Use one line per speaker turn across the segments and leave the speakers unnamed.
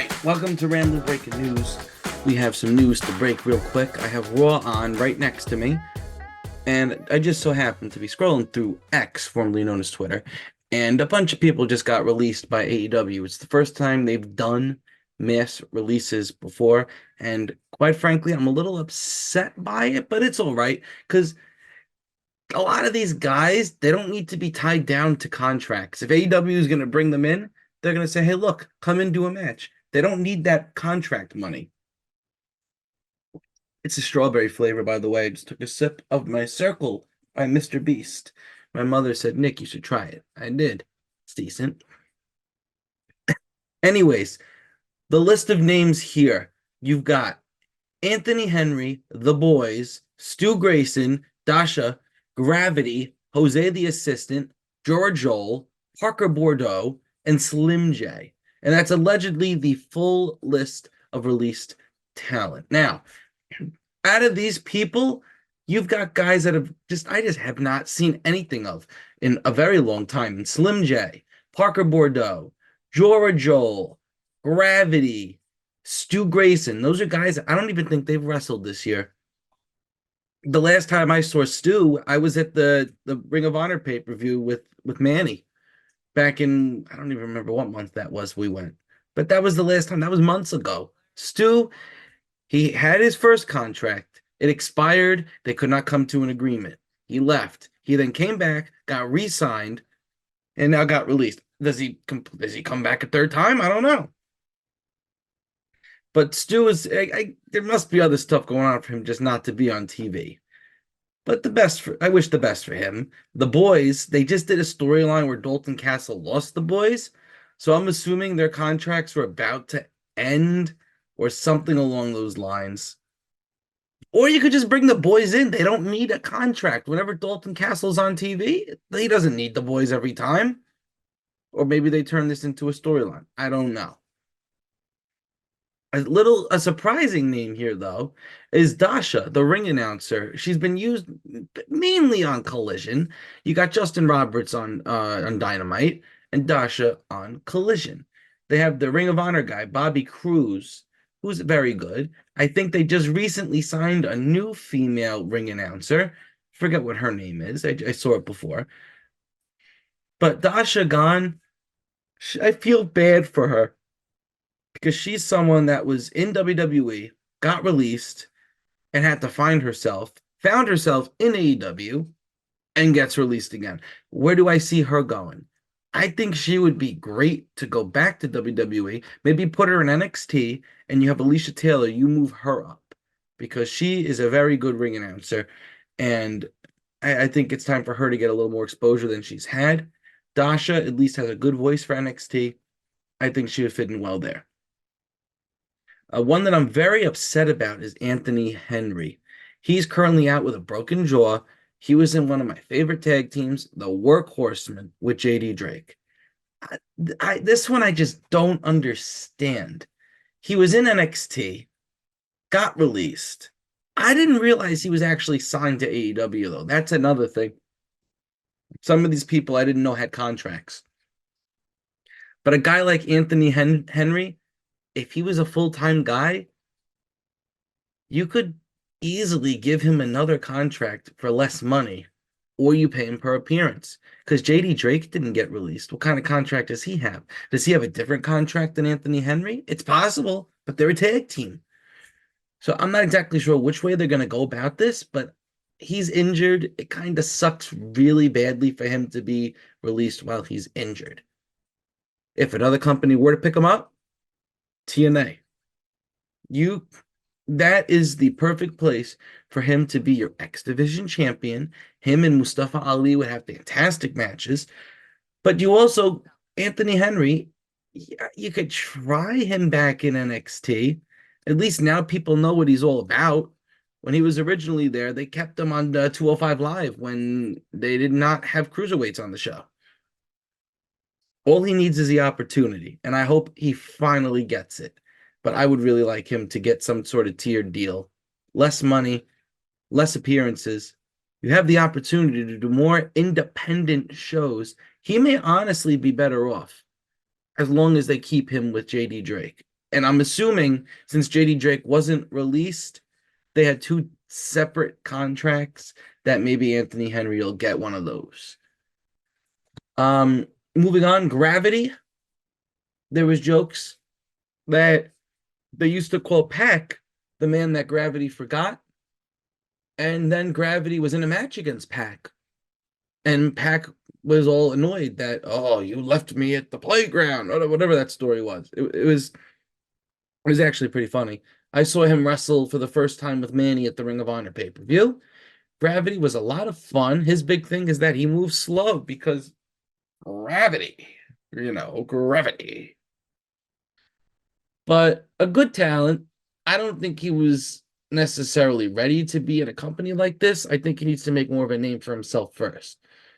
right, welcome to Random Breaking News. We have some news to break real quick. I have Raw on right next to me, and I just so happened to be scrolling through X, formerly known as Twitter, and a bunch of people just got released by AEW. It's the first time they've done mass releases before, and quite frankly, I'm a little upset by it, but it's all right, because a lot of these guys, they don't need to be tied down to contracts. If AEW is going to bring them in, they're going to say, hey, look, come and do a match. They don't need that contract money. It's a strawberry flavor, by the way. I just took a sip of my Circle by Mr. Beast. My mother said, Nick, you should try it. I did. It's decent. Anyways, the list of names here. You've got Anthony Henry, The Boys, Stu Grayson, Dasha, Gravity, Jose the Assistant, George Joel, Parker Bordeaux, and Slim J. And that's allegedly the full list of released talent. Now, out of these people, you've got guys that I just have not seen anything of in a very long time. And Slim J, Parker Bordeaux, George Joel, Gravity, Stu Grayson. Those are guys I don't even think they've wrestled this year. The last time I saw Stu, I was at the Ring of Honor pay-per-view with Manny back in, I don't even remember what month that was we went. But that was the last time. That was months ago. Stu, he had his first contract. It expired. They could not come to an agreement. He left. He then came back, got re-signed, and now got released. Does he come back a third time? I don't know. But Stu is, there must be other stuff going on for him just not to be on TV. But I wish the best for him. The Boys, they just did a storyline where Dalton Castle lost the Boys. So I'm assuming their contracts were about to end or something along those lines. Or you could just bring the Boys in. They don't need a contract. Whenever Dalton Castle's on TV, he doesn't need the Boys every time. Or maybe they turn this into a storyline. I don't know. A surprising name here, though, is Dasha, the ring announcer. She's been used mainly on Collision. You got Justin Roberts on Dynamite and Dasha on Collision. They have the Ring of Honor guy, Bobby Cruz, who's very good. I think they just recently signed a new female ring announcer. Forget what her name is. I saw it before. But Dasha gone, I feel bad for her, because she's someone that was in WWE, got released, and had to found herself in AEW, and gets released again. Where do I see her going? I think she would be great to go back to WWE, maybe put her in NXT, and you have Alicia Taylor, you move her up, because she is a very good ring announcer, and I think it's time for her to get a little more exposure than she's had. Dasha at least has a good voice for NXT. I think she would fit in well there. One that I'm very upset about is Anthony Henry. He's currently out with a broken jaw. He was in one of my favorite tag teams, the Workhorsemen, with JD Drake. This one I just don't understand. He was in NXT, got released. I didn't realize he was actually signed to AEW, though. That's another thing. Some of these people I didn't know had contracts. But a guy like Anthony Henry, if he was a full-time guy, you could easily give him another contract for less money, or you pay him per appearance. Because JD Drake didn't get released. What kind of contract does he have? Does he have a different contract than Anthony Henry? It's possible, but they're a tag team. So I'm not exactly sure which way they're going to go about this, but he's injured. It kind of sucks really badly for him to be released while he's injured. If another company were to pick him up, TNA. That is the perfect place for him to be your X Division champion. Him and Mustafa Ali would have fantastic matches. But you also, Anthony Henry, you could try him back in NXT. At least now people know what he's all about. When he was originally there, they kept him on 205 Live when they did not have cruiserweights on the show. All he needs is the opportunity, and I hope he finally gets it. But I would really like him to get some sort of tiered deal. Less money, less appearances. You have the opportunity to do more independent shows. He may honestly be better off as long as they keep him with JD Drake. And I'm assuming since JD Drake wasn't released, they had two separate contracts that maybe Anthony Henry will get one of those. Um, Moving on, Gravity. There was jokes that they used to call Pac the man that Gravity forgot, and then Gravity was in a match against Pac, and Pac was all annoyed that, oh, you left me at the playground, or whatever that story was. It was actually pretty funny. I saw him wrestle for the first time with Manny at the Ring of Honor pay-per-view. Gravity was a lot of fun. His big thing is that he moves slow because gravity, gravity. But a good talent. I don't think he was necessarily ready to be in a company like this. I think he needs to make more of a name for himself first.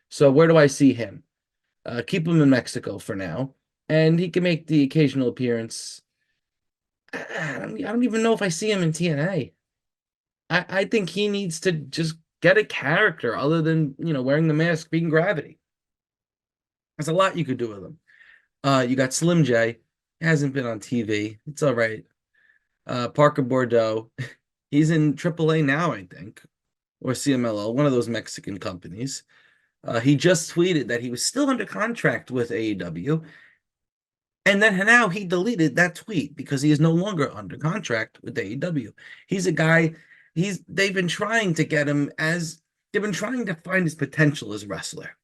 So where do I see him? Keep him in Mexico for now, and he can make the occasional appearance. I don't even know if I see him in TNA. I think he needs to just get a character other than, wearing the mask, being Gravity. There's a lot you could do with him. You got Slim J. Hasn't been on TV. It's all right. Parker Bordeaux. He's in AAA now, I think, or CMLL, one of those Mexican companies. He just tweeted that he was still under contract with AEW, and then now he deleted that tweet because he is no longer under contract with AEW. He's a guy. They've been trying to get him as they've been trying to find his potential as a wrestler,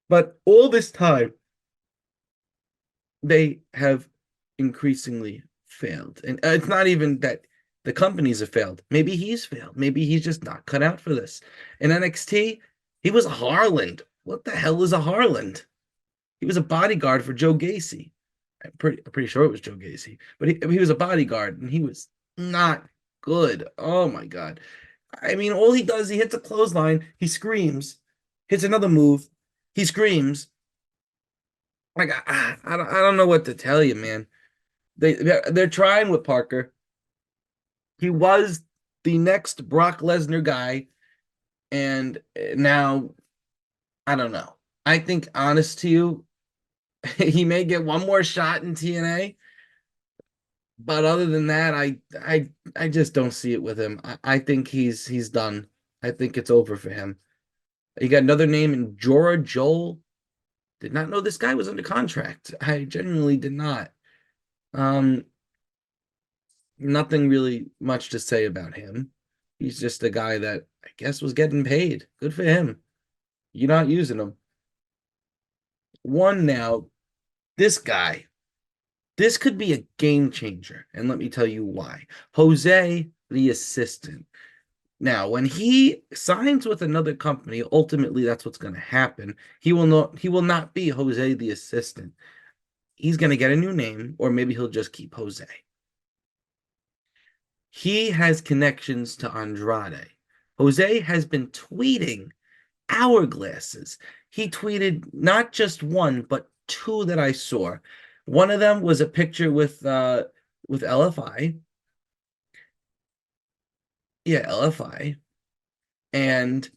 but all this time they have increasingly failed. And it's not even that the companies have failed. Maybe he's failed. Maybe he's just not cut out for this. In NXT, he was a Harland. What the hell is a Harland? He was a bodyguard for Joe Gacy. I'm pretty sure it was Joe Gacy, but he was a bodyguard and he was not good. Oh my God. I mean, all he does, he hits a clothesline, he screams, hits another move, he screams. Like, I don't know what to tell you, man. They're trying with Parker. He was the next Brock Lesnar guy, and now I don't know. I think, honest to you, he may get one more shot in TNA, but other than that, I just don't see it with him. I think he's done. I think it's over for him. You got another name in Jorah Joel. Did not know this guy was under contract. I genuinely did not. Um, Nothing really much to say about him. He's just a guy that I guess was getting paid. Good for him. You're not using him. One now, this guy, this could be a game changer. And let me tell you why. Jose, the assistant. Now, when he signs with another company, ultimately that's what's going to happen. He will not be Jose the assistant. He's going to get a new name, or maybe he'll just keep Jose. He has connections to Andrade. Jose has been tweeting hourglasses. He tweeted not just one, but two that I saw. One of them was a picture with LFI. Yeah, LFI. And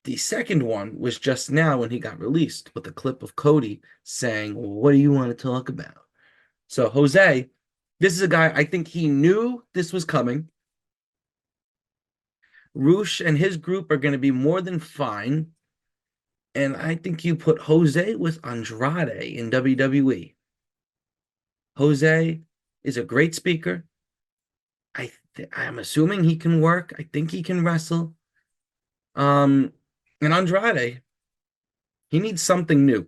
the second one was just now when he got released with a clip of Cody saying, well, what do you want to talk about? So Jose, this is a guy, I think he knew this was coming. Roosh and his group are going to be more than fine. And I think you put Jose with Andrade in WWE. Jose is a great speaker. I'm assuming he can work. I think he can wrestle. And Andrade, he needs something new.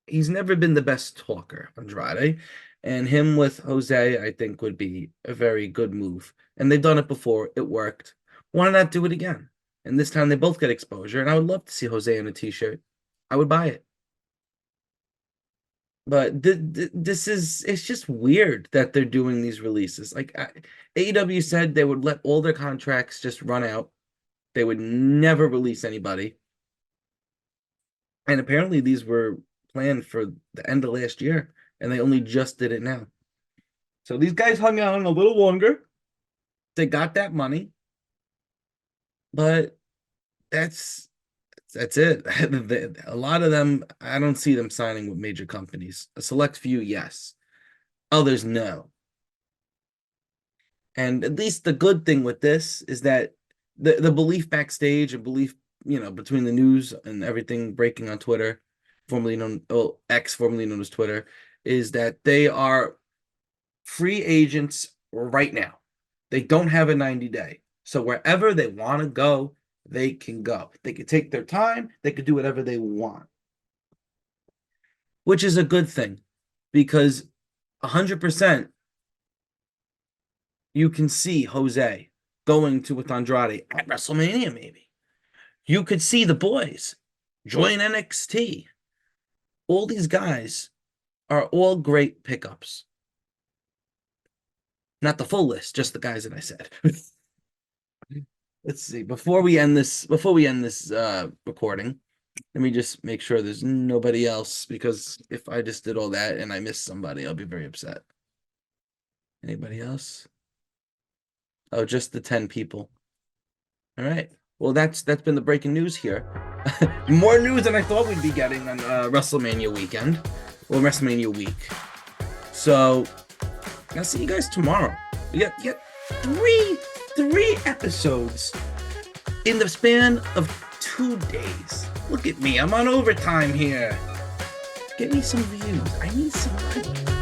He's never been the best talker, Andrade. And him with Jose, I think, would be a very good move. And they've done it before. It worked. Why not do it again? And this time they both get exposure. And I would love to see Jose in a t-shirt. I would buy it. But it's just weird that they're doing these releases. Like AEW said they would let all their contracts just run out. They would never release anybody. And apparently these were planned for the end of last year, and they only just did it now. So these guys hung on a little longer. They got that money, but that's it. A lot of them, I don't see them signing with major companies. A select few, yes. others no. And at least the good thing with this is that the belief backstage and belief, between the news and everything breaking on Twitter, formerly known, oh, X, formerly known as Twitter, is that they are free agents right now. They don't have a 90-day. So wherever they want to go, they can go. They can take their time. They can do whatever they want, which is a good thing because 100% you can see Jose going to with Andrade at WrestleMania, maybe. You could see the boys join NXT. All these guys are all great pickups. Not the full list, just the guys that I said. Let's see. Before we end this recording, let me just make sure there's nobody else because if I just did all that and I missed somebody, I'll be very upset. Anybody else? Oh, just the 10 people. All right. Well, that's been the breaking news here. More news than I thought we'd be getting on WrestleMania weekend or WrestleMania week. So I'll see you guys tomorrow. We get three episodes in the span of 2 days. Look at me, I'm on overtime here. Get me some views. I need some money.